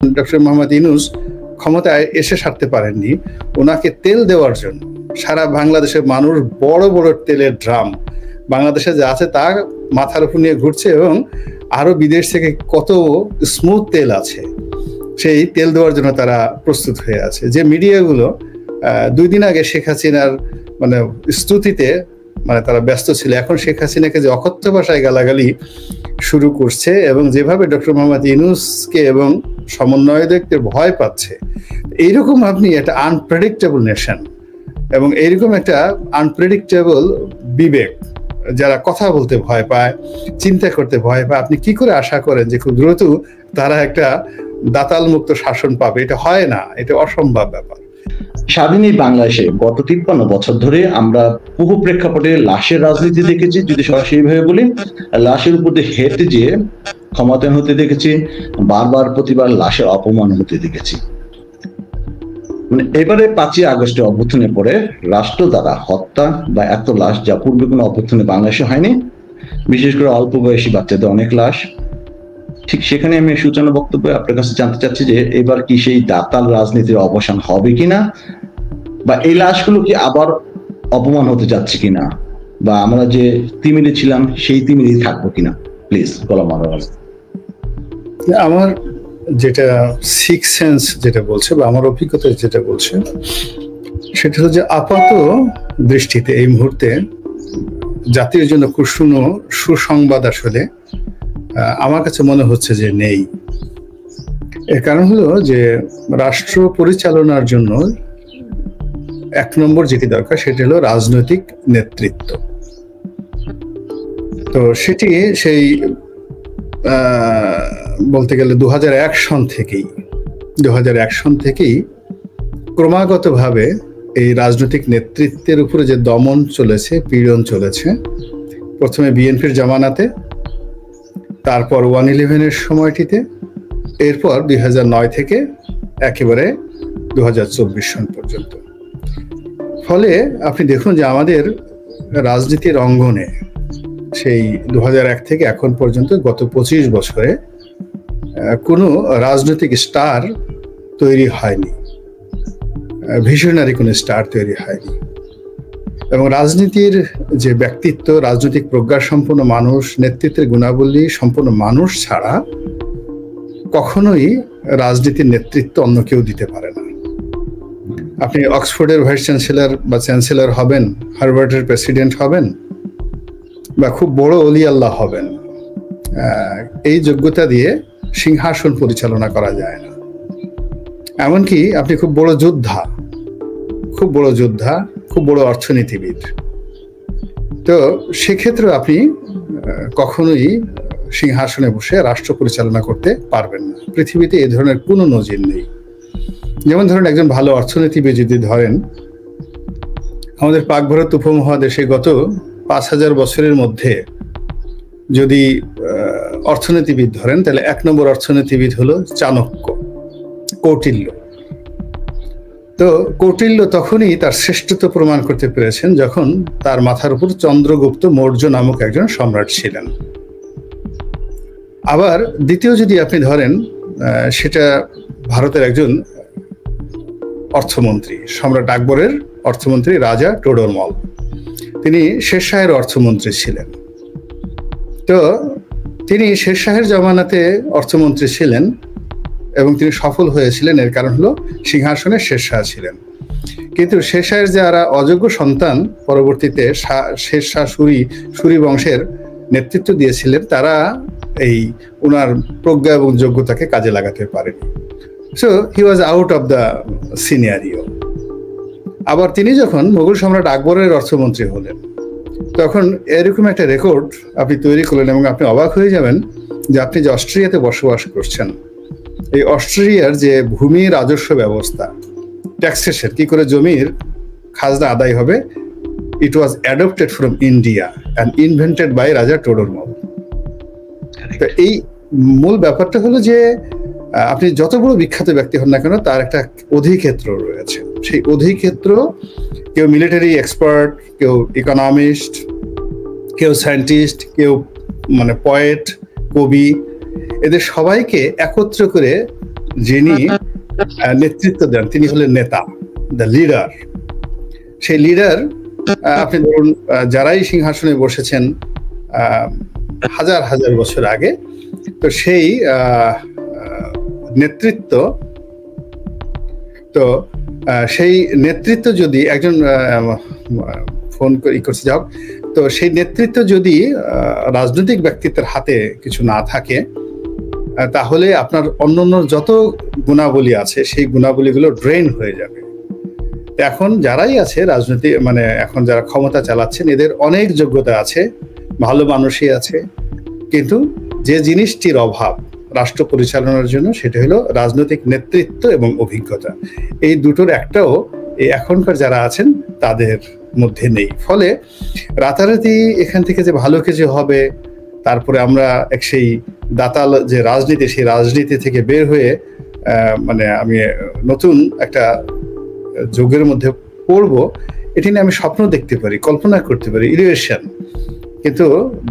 Doctor Mohammad Yunus ক্ষমতায় এসে সারতে পারেননি, ওনাকে তেল দেওয়ার জন্য সারা বাংলাদেশের মানুষ বড় বড় তেলের ড্রাম বাংলাদেশে যা আছে তা মাথার উপর নিয়ে ঘুরছে, এবং আরো বিদেশ থেকে কত স্মুথ তেল আছে সেই তেল দেওয়ার জন্য তারা প্রস্তুত হয়ে আছে। যে মিডিয়াগুলো 2 দিন আগে শেখ হাসিনার স্তুতিতে তারা ব্যস্ত ছিল, এখন শেখ হাসিনাকে যে অকথ্য ভাষায় গালাগালি শুরু করছে এবং যেভাবে ডক্টর মোহাম্মদ ইউনূসকে এবং সমন্বয়কদের ভয় পাচ্ছে, এইরকম আপনি একটা আনপ্রেডিক্টেবল নেশন এবং এইরকম একটা আনপ্রেডিক্টেবল বিবেক, যারা কথা বলতে ভয় পায়, চিন্তা করতে ভয় পায়, আপনি কি করে আশা করেন যে খুব দ্রুত তারা একটা দাতাল মুক্ত শাসন পাবে? এটা হয় না, এটা অসম্ভব ব্যাপার। স্বাধীন এই বাংলাদেশে গত 53 বছর ধরে আমরা বহু প্রেক্ষাপটে লাশের রাজনীতি দেখেছি, যদি সরাসরি ভাবে বলি, লাশের উপর দিয়ে হেঁটে যেয়ে ক্ষমতায়ন হতে দেখেছি, বারবার প্রতিবার লাশের অপমান হতে দেখেছি। এবারে 5ই আগস্টের অভ্যুত্থানের পরে রাষ্ট্র দ্বারা হত্যা বা এত লাশ যা পূর্বে কোনো অভ্যুত্থানে বাংলাদেশে হয়নি, বিশেষ করে অল্প বয়সী বাচ্চাদের অনেক লাশ। ঠিক সেখানে আমি সূচনা বক্তব্যে আপনার কাছে জানতে চাচ্ছি যে এবার কি সেই দাতাল রাজনীতির অবসান হবে কিনা, বা এই লাশগুলো কি আবার অপমান হতে যাচ্ছে কিনা, বা আমরা যে তিমিরে ছিলাম সেই তিমিরেই থাকবো কিনা? প্লিজ গোলাম মারওয়ার। আমার যেটা সিক্স সেন্স যেটা বলছে বা আমার অভিজ্ঞতা যেটা বলছে সেটা হলো যে আপাত দৃষ্টিতে এই মুহূর্তে জাতির জন্য সুসংবাদ আসলে আমার কাছে মনে হচ্ছে যে নেই। এর কারণ হলো যে রাষ্ট্র পরিচালনার জন্য 1 নম্বর যেটি দরকার সেটা হলো রাজনৈতিক নেতৃত্ব। তো সেটি সেই বলতে গেলে 2001 সন থেকেই ক্রমাগতভাবে এই রাজনৈতিক নেতৃত্বের উপরে যে দমন চলেছে, পীড়ন চলেছে, প্রথমে বিএনপির জামানাতে, তারপর 1/11-এর সময়টিতে, এরপর 2009 থেকে একেবারে 2024 সন পর্যন্ত। ফলে আপনি দেখুন যে আমাদের রাজনীতির অঙ্গনে সেই 2001 থেকে এখন পর্যন্ত গত 25 বছরে কোনো রাজনৈতিক স্টার তৈরি হয়নি, ভিশনারি কোনো স্টার তৈরি হয়নি। এবং রাজনীতির যে ব্যক্তিত্ব, রাজনৈতিক প্রজ্ঞা সম্পন্ন মানুষ, নেতৃত্বের গুণাবলী সম্পন্ন মানুষ ছাড়া কখনোই রাজনীতির নেতৃত্ব অন্য কেউ দিতে পারে না। আপনি অক্সফোর্ডের ভাইস চ্যান্সেলর বা চ্যান্সেলর হবেন, হার্ভার্ডের প্রেসিডেন্ট হবেন, বা খুব বড় অলি আল্লাহ হবেন, এই যোগ্যতা দিয়ে সিংহাসন পরিচালনা করা যায় না। এমনকি আপনি খুব বড় যোদ্ধা, খুব বড় অর্থনীতিবিদ, তো সেক্ষেত্রে আপনি কখনোই সিংহাসনে বসে রাষ্ট্র পরিচালনা করতে পারবেন না। পৃথিবীতে এই ধরনের কোনো নজির নেই। যেমন ধরেন একজন ভালো অর্থনীতিবিদ যদি ধরেন, আমাদের পাক ভারত উপমহাদেশে গত 5000 বছরের মধ্যে যদি অর্থনীতিবিদ ধরেন, তাহলে 1 নম্বর অর্থনীতিবিদ হলো চাণক্য, কৌটিল্য। তো কৌটিল্য তখনই তার শ্রেষ্ঠত্ব প্রমাণ করতে পেরেছেন যখন তার মাথার উপর চন্দ্রগুপ্ত মৌর্য নামক একজন সম্রাট ছিলেন। আবার দ্বিতীয় যদি আপনি ধরেন, সেটা ভারতের একজন অর্থমন্ত্রী, সম্রাট আকবরের অর্থমন্ত্রী রাজা টোডরমল। তিনি শেরশাহের অর্থমন্ত্রী ছিলেন। তো তিনি শেরশাহের জমানাতে অর্থমন্ত্রী ছিলেন এবং তিনি সফল হয়েছিলেন। এর কারণ হলো সিংহাসনে শেরশাহ ছিলেন। কিন্তু শেরশাহের যারা অযোগ্য সন্তান পরবর্তীতে শেরশাহ সুরি বংশের নেতৃত্ব দিয়েছিলেন, তারা এই ওনার প্রজ্ঞা এবং যোগ্যতাকে কাজে লাগাতে পারেনি। So he was out of the scenario. আবার তিনি যখন মুঘল সম্রাট আকবরের অর্থমন্ত্রী হলেন, তখন এরকম একটা রেকর্ড আপনি তৈরি করলেন এবং আপনি অবাক হয়ে যাবেন যে আপনি যে অস্ট্রিয়াতে বসবাস করছেন, এই অস্ট্রেলিয়ার যে ভূমি রাজস্ব ব্যবস্থা, ট্যাক্সেশন, কি করে জমির খাজনা আদায় হবে, it was adopted from India and invented by Raja Todarmal. তো এই মূল ব্যাপারটা হলো যে আপনি যত বড় বিখ্যাত ব্যক্তি হন না কেন, তার একটা অধিক্ষেত্র রয়েছে। সেই অধিক্ষেত্র, কেউ মিলিটারি এক্সপার্ট, কেউ ইকোনমিস্ট, কেউ সায়েন্টিস্ট, কেউ পয়েট, কবি, এদের সবাইকে একত্র করে যিনি নেতৃত্ব দেন তিনি হলেন নেতা, দ্য লিডার। সেই লিডার আপনি ধরুন যারাই সিংহাসনে বসেছেন হাজার হাজার বছর আগে, তো সেই নেতৃত্ব যদি একজন ফোন করছে যাও, তো সেই নেতৃত্ব যদি রাজনৈতিক ব্যক্তিত্বের হাতে কিছু না থাকে, তাহলে আপনার অন্যান্য যত গুণাবলী আছে সেই গুণাবলীগুলো ড্রেন হয়ে যাবে। এখন যারাই আছে রাজনীতি, মানে এখন যারা ক্ষমতা চালাচ্ছেন, এদের অনেক যোগ্যতা আছে, ভালো মানুষই আছে, কিন্তু যে জিনিসটির অভাব রাষ্ট্র পরিচালনার জন্য সেটা হলো রাজনৈতিক নেতৃত্ব এবং অভিজ্ঞতা। এই দুটোর একটাও এই এখনকার যারা আছেন তাদের মধ্যে নেই। ফলে রাতারাতি এখান থেকে যে ভালো কিছু হবে, তারপরে আমরা সেই দাতাল যে রাজনীতি, সেই রাজনীতি থেকে বের হয়ে মানে আমি নতুন একটা যুগের মধ্যে পড়বো, এটি নিয়ে আমি স্বপ্ন দেখতে পারি, কল্পনা করতে পারি, ইলিউশন, কিন্তু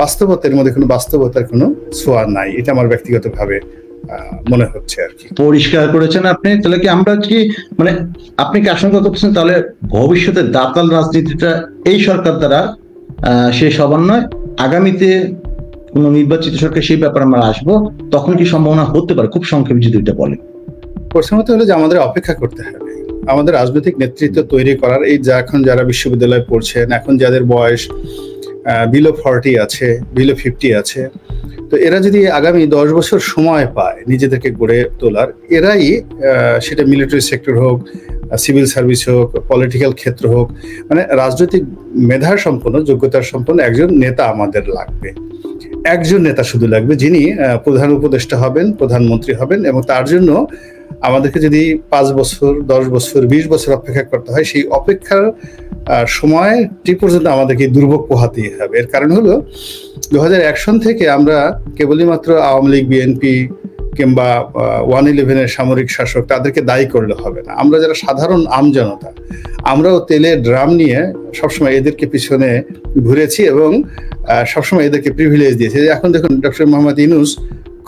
বাস্তবতার মধ্যে কোনো বাস্তবতার কোনো ছোঁয়া নাই। এটা আমার ব্যক্তিগতভাবে মনে হচ্ছে আর কি। পরিষ্কার করেছেন আপনি। তাহলে কি আমরা কি মানে আপনি কি আশঙ্কা করতেছেন তাহলে ভবিষ্যতে দাতাল রাজনীতিটা এই সরকার দ্বারা শেষ হবার নয়, আগামীতে কোন নির্বাচিত সরকার সেই ব্যাপারে আমরা আসবো, তখন কি সম্ভাবনা হতে পারে? খুব সংক্ষেপে যদি এটা বলেন। প্রথমত হলো যে আমাদের অপেক্ষা করতে হবে, আমাদের রাজনৈতিক নেতৃত্ব তৈরি করার। এই এখন যারা বিশ্ববিদ্যালয়ে পড়ছেন, এখন যাদের বয়স বিলো 40 আছে, বিলো 50 আছে, তো এরা যদি আগামী 10 বছর সময় পায় নিজেদেরকে গড়ে তোলার, এরাই সেটা মিলিটারি সেক্টর হোক, সিভিল সার্ভিস হোক, পলিটিক্যাল ক্ষেত্র হোক, মানে রাজনৈতিক মেধা সম্পন্ন, যোগ্যতার সম্পন্ন একজন নেতা আমাদের লাগবে। একজন নেতা শুধু লাগবে যিনি প্রধান উপদেষ্টা হবেন, প্রধানমন্ত্রী হবেন, এবং তার জন্য আমাদেরকে যদি 5 বছর, 10 বছর, 20 বছর অপেক্ষা করতে হয়, সেই অপেক্ষার সময়টি পর্যন্ত আমাদেরকে দুর্ভোগ পোহাতেই হবে। এর কারণ হলো 2001 সন থেকে আমরা কেবলই মাত্র আওয়ামী লীগ, বিএনপি কিংবা 111-এর সামরিক শাসক তাদেরকে দায়ী করলে হবে না। আমরা যারা সাধারণ আমজনতা, আমরাও তেলের ড্রাম নিয়ে সবসময় এদেরকে পিছনে ঘুরেছি এবং সবসময় এদেরকে প্রিভিলেজ দিয়েছি। এখন দেখুন ডক্টর মোহাম্মদ ইউনূস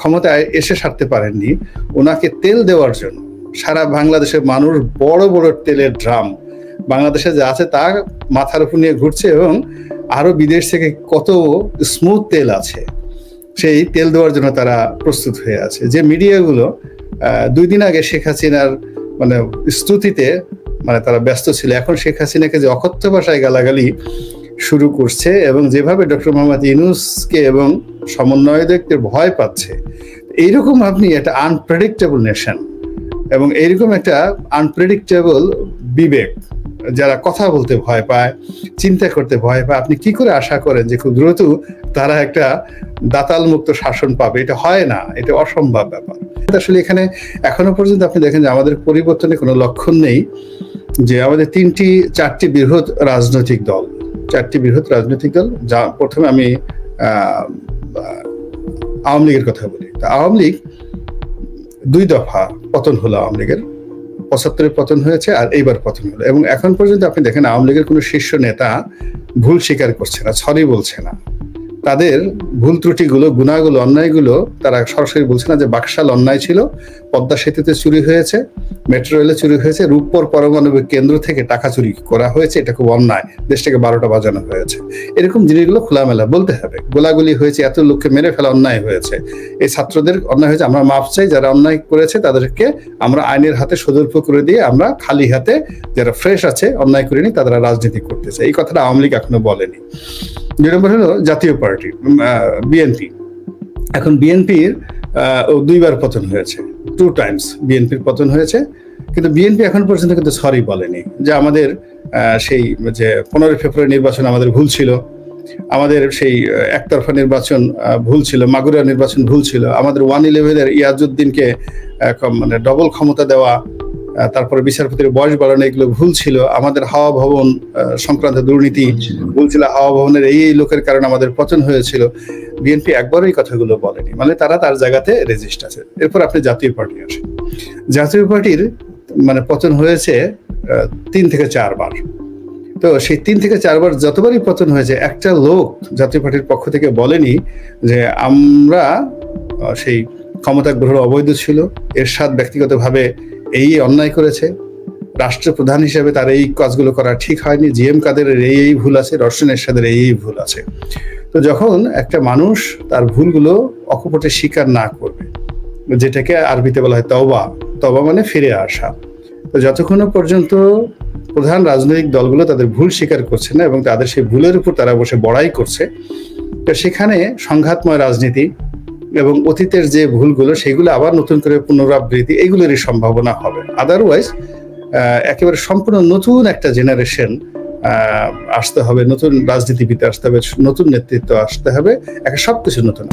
ক্ষমতায় এসে সারতে পারেননি, ওনাকে তেল দেওয়ার জন্য সারা বাংলাদেশের মানুষ বড় বড় তেলের ড্রাম বাংলাদেশে যা আছে তা মাথার উপর নিয়ে ঘুরছে, এবং আরো বিদেশ থেকে কত স্মুথ তেল আছে সেই তেল দেওয়ার জন্য তারা প্রস্তুত হয়ে আছে। যে মিডিয়াগুলো 2 দিন আগে শেখ হাসিনার মানে স্তুতিতে মানে তারা ব্যস্ত ছিল, এখন শেখ হাসিনাকে যে অকথ্য ভাষায় গালাগালি শুরু করছে এবং যেভাবে ডক্টর মোহাম্মদ ইউনূসকে এবং সমন্বয়কদের ভয় পাচ্ছে, এইরকম আপনি একটা আনপ্রেডিক্টেবল নেশন এবং এইরকম একটা আনপ্রেডিক্টেবল বিবেক, যারা কথা বলতে ভয় পায়, চিন্তা করতে ভয় পায়, আপনি কি করে আশা করেন যে খুব দ্রুত তারা একটা দাতাল মুক্ত শাসন পাবে? এটা হয় না, এটা অসম্ভব ব্যাপার। আসলে এখানে এখনো পর্যন্ত আপনি দেখেন যে আমাদের পরিবর্তনের কোনো লক্ষণ নেই। যে আমাদের 4টি বৃহৎ রাজনৈতিক দল, 4টি বৃহৎ রাজনৈতিক দল, যা প্রথমে আমি আওয়ামী লীগের কথা বলি। তা আওয়ামী লীগ 2 দফা পতন হলো, আওয়ামী লীগের 75-এ পতন হয়েছে আর এইবার পতন হলো, এবং এখন পর্যন্ত আপনি দেখেন আওয়ামী লীগের কোনো শীর্ষ নেতা ভুল স্বীকার করছে না, সরি বলছে না। তাদের ভুল ত্রুটিগুলো, গুণাগুলো, অন্যায়গুলো তারা সরাসরি বলছে না যে বাকশাল অন্যায় ছিল, পদ্মা সেতুতে চুরি হয়েছে, মেট্রো রেলে চুরি হয়েছে, রূপপুর পারমাণবিক কেন্দ্র থেকে টাকা চুরি করা হয়েছে, এটা খুব অন্যায়, দেশটাকে 12টা বাজানো হয়েছে, এরকম জিনিসগুলো খোলামেলা বলতে হবে। গোলাগুলি হয়েছে, এত লোককে মেরে ফেলা অন্যায় হয়েছে, এই ছাত্রদের অন্যায় হয়েছে, আমরা মাফ চাই। যারা অন্যায় করেছে তাদেরকে আমরা আইনের হাতে সদর্প করে দিয়ে আমরা খালি হাতে যারা ফ্রেশ আছে, অন্যায় করেনি, তারা রাজনীতি করতেছে। এই কথাটা আওয়ামী লীগ এখনো বলেনি। 2 নম্বর হলো জাতীয় পার্টি, বিএনপি। এখন বিএনপির 2বার পতন হয়েছে, 2 টাইমস বিএনপির পতন হয়েছে, কিন্তু বিএনপি এখন পর্যন্ত কিন্তু সরি বলেনি যে আমাদের সেই যে 15 ফেব্রুয়ারি নির্বাচন আমাদের ভুল ছিল, আমাদের সেই একতরফা নির্বাচন ভুল ছিল, মাগুরা নির্বাচন ভুল ছিল, আমাদের 111-এর ইয়াজউদ্দিনকে মানে ডবল ক্ষমতা দেওয়া, তারপরে বিচারপতির বয়স বাড়ানো, এগুলো ভুল ছিল, আমাদের হাওয়া ভবন সংক্রান্ত দুর্নীতি ভুল ছিল, হাওয়া ভবনের এই লোকের কারণে আমাদের পতন হয়েছিল। বিএনপি একবারও এই কথাগুলো বলেনি, মানে তারা তার জায়গাতে রেজিস্ট আছে। এরপর আপনি জাতীয় পার্টি আসে, জাতীয় পার্টির মানে পতন হয়েছে 3 থেকে 4 বার। তো সেই 3 থেকে 4 বার যতবারই পতন হয়েছে, একটা লোক জাতীয় পার্টির পক্ষ থেকে বলেনি যে আমরা সেই ক্ষমতা গ্রহণ অবৈধ ছিল, এরশাদ ব্যক্তিগতভাবে এই অন্যায় করেছে, রাষ্ট্রপ্রধান হিসেবে তার এই কাজগুলো করা ঠিক হয়নি, জিএম কাদেরের এই ভুল আছে, রওশন এরশাদের এই ভুল আছে। তো যখন একটা মানুষ তার ভুলগুলো অকপটে স্বীকার না করবে, যেটাকে আরবিতে বলা হয় তওবা, তওবা মানে ফিরে আসা, তো যতক্ষণ পর্যন্ত প্রধান রাজনৈতিক দলগুলো তাদের ভুল স্বীকার করছে না এবং তাদের সেই ভুলের উপর তারা বসে বড়াই করছে, তো সেখানে সংঘাতময় রাজনীতি এবং অতীতের যে ভুলগুলো সেগুলো আবার নতুন করে পুনরাবৃত্তি এগুলোরই সম্ভাবনা হবে। আদারওয়াইজ একেবারে সম্পূর্ণ নতুন একটা জেনারেশন আসতে হবে, নতুন রাজনীতিবিদ আসতে হবে, নতুন নেতৃত্ব আসতে হবে, একটা সবকিছু নতুন।